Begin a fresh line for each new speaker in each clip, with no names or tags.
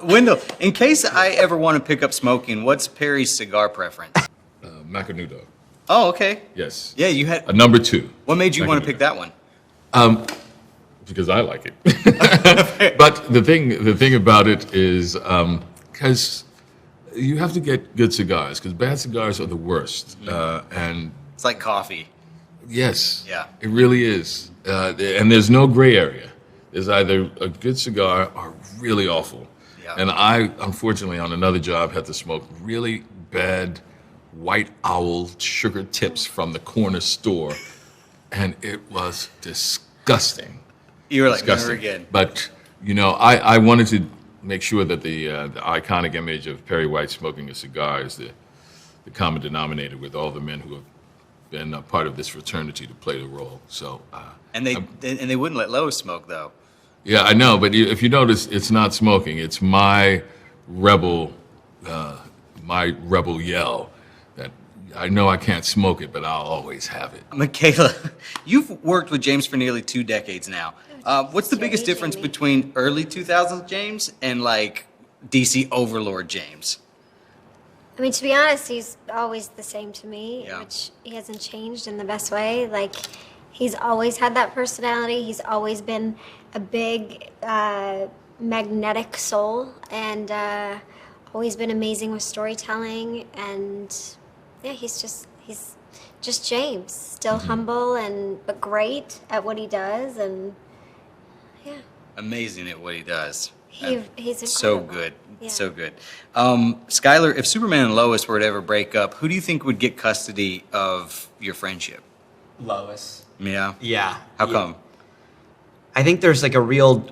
Wendell, in case I ever want to pick up smoking, what's Perry's cigar preference?
Macanudo.
Oh, okay.
Yes.
Yeah, you had
A number 2.
What made you want to
Macanudo.
pick that one?
Because I like it. But the thing about it is, because you have to get good cigars, because bad cigars are the worst. And
It's like coffee.
yes,
Yeah.
it really is. And there's no gray area. There's either a good cigar or really awful.
Yeah.
And I, unfortunately, on another job, had to smoke really bad White Owl sugar tips from the corner store, and it was disgusting.
You were like, never
Disgusting.
again.
But I wanted to make sure that the iconic image of Perry White smoking a cigar is the common denominator with all the men who have been a part of this fraternity to play the role. So.
And they wouldn't let Lois smoke though.
Yeah, I know, but if you notice, it's not smoking. It's my rebel yell that I know I can't smoke it, but I'll always have it.
Mikaela, you've worked with James for nearly 2 decades now. What's the biggest difference
Jamie.
between early 2000s James and like DC Overlord James?
I mean, to be honest, he's always the same to me,
Yeah.
which he hasn't changed in the best way. Like, he's always had that personality. He's always been a big, magnetic soul, and always been amazing with storytelling. And yeah, he's just James, still humble but great at what he does, and yeah,
Amazing at what he does.
he's
So
incredible.
good.
Yeah.
So good. Skyler, if Superman and Lois were to ever break up, who do you think would get custody of your friendship?
Lois.
Yeah.
Yeah.
How
Yeah.
come?
I think there's like a real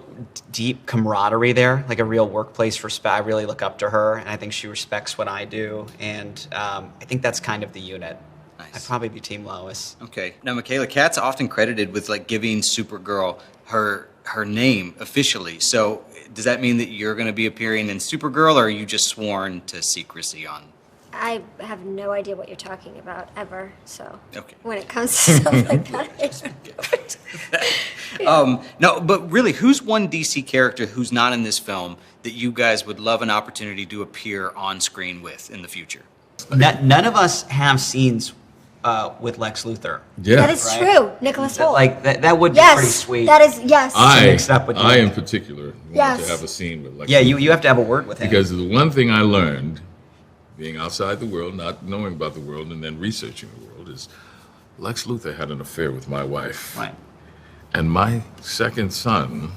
deep camaraderie there, like a real workplace respect. I really look up to her, and I think she respects what I do, and I think that's kind of the unit.
Nice.
I'd probably be Team Lois.
Okay. Now, Mikaela, Kat's often credited with like giving Supergirl her name officially. So does that mean that you're going to be appearing in Supergirl, or are you just sworn to secrecy on?
I have no idea what you're talking about ever. So
Okay.
when it comes to stuff like that,
No, but really, who's one DC character who's not in this film that you guys would love an opportunity to appear on screen with in the future?
None of us have scenes with Lex Luthor.
Yeah.
that is
Right.
true. Nicholas Hoult.
Like that would
yes,
be pretty sweet.
that is yes.
mixed up with
I
Nick.
in particular want
Yes.
to have a scene with Lex.
Yeah, you have to have a word with him.
Because the one thing I learned, being outside the world, not knowing about the world, and then researching the world, is Lex Luthor had an affair with my wife.
Right.
And my second son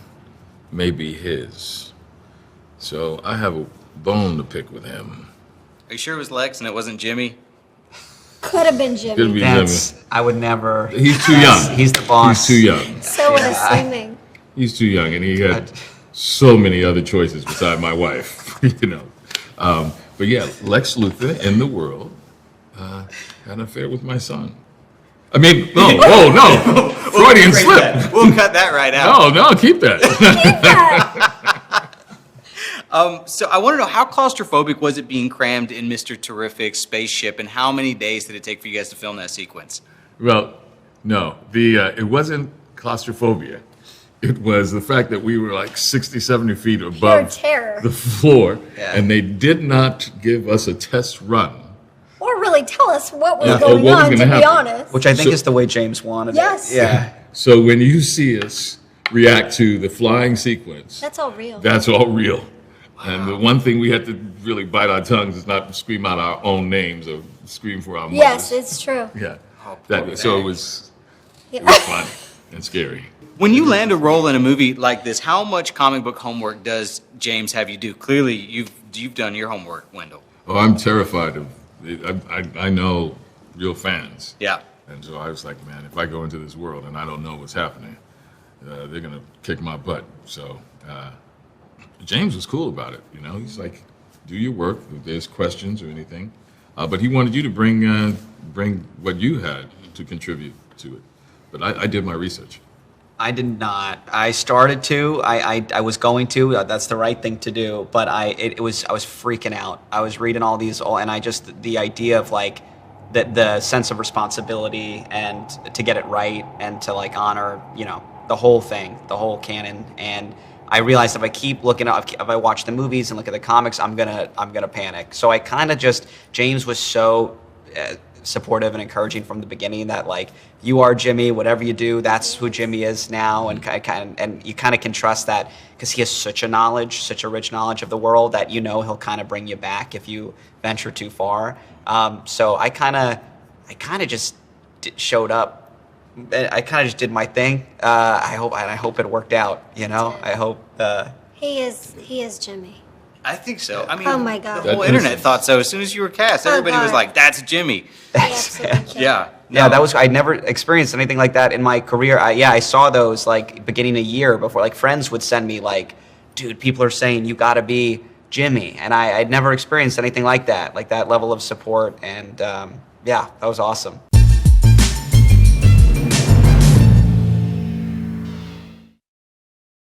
may be his. So I have a bone to pick with him.
Are you sure it was Lex and it wasn't Jimmy?
Could have been Jimmy.
Could be
That's
Jimmy.
I would never.
He's too young.
He's the boss.
He's too young.
So unassuming.
He's too young, and he had so many other choices beside my wife, But yeah, Lex Luthor in the world had an affair with my son. I mean, no, whoa, no, Freudian slip.
We'll cut that right out.
No, keep that.
So I want to know, how claustrophobic was it being crammed in Mr. Terrific's spaceship, and how many days did it take for you guys to film that sequence?
Well, no, it wasn't claustrophobia. It was the fact that we were like 60, 70 feet above
terror.
the floor,
Yeah.
and they did not give us a test run.
Or really tell us what was
Yeah,
going
what was
on, to
gonna
be
happen.
honest.
Which I think
So-
is the way James wanted
Yes.
it. Yeah.
So when you see us react to the flying sequence,
That's all real.
that's all real. And the one thing we had to really bite our tongues is not scream out our own names or scream for our mothers.
Yes, it's true.
Yeah.
Oh,
So
poor
it was
Yeah.
fun and scary.
When you land a role in a movie like this, how much comic book homework does James have you do? Clearly, you've done your homework, Wendell.
Oh, I'm terrified of it. I know real fans.
Yeah.
And so I was like, man, if I go into this world and I don't know what's happening, they're going to kick my butt. So James was cool about it. He's like, do your work if there's questions or anything. But he wanted you to bring what you had to contribute to it. But I did my research.
I did not. I started to. I was going to. That's the right thing to do. But I was freaking out. I was reading all these, and I just the idea of like the sense of responsibility and to get it right and to like honor the whole thing, the whole canon. And I realized if I keep looking up, if I watch the movies and look at the comics, I'm gonna panic. So I kind of just, James was so supportive and encouraging from the beginning that like, you are Jimmy, whatever you do, that's who Jimmy is now, and you kind of can trust that because he has such a rich knowledge of the world that he'll kind of bring you back if you venture too far. So I kind of just showed up. I kind of just did my thing. I hope it worked out. I hope.
He is Jimmy.
I think so. I mean,
Oh my God.
the whole
That is-
internet thought so. As soon as you were cast, everybody was
God.
like, "That's Jimmy."
He absolutely killed it.
Yeah.
Yeah,
No.
I'd never experienced anything like that in my career. I saw those like beginning a year before. Like friends would send me like, dude, people are saying you got to be Jimmy, and I'd never experienced anything like that level of support, and that was awesome.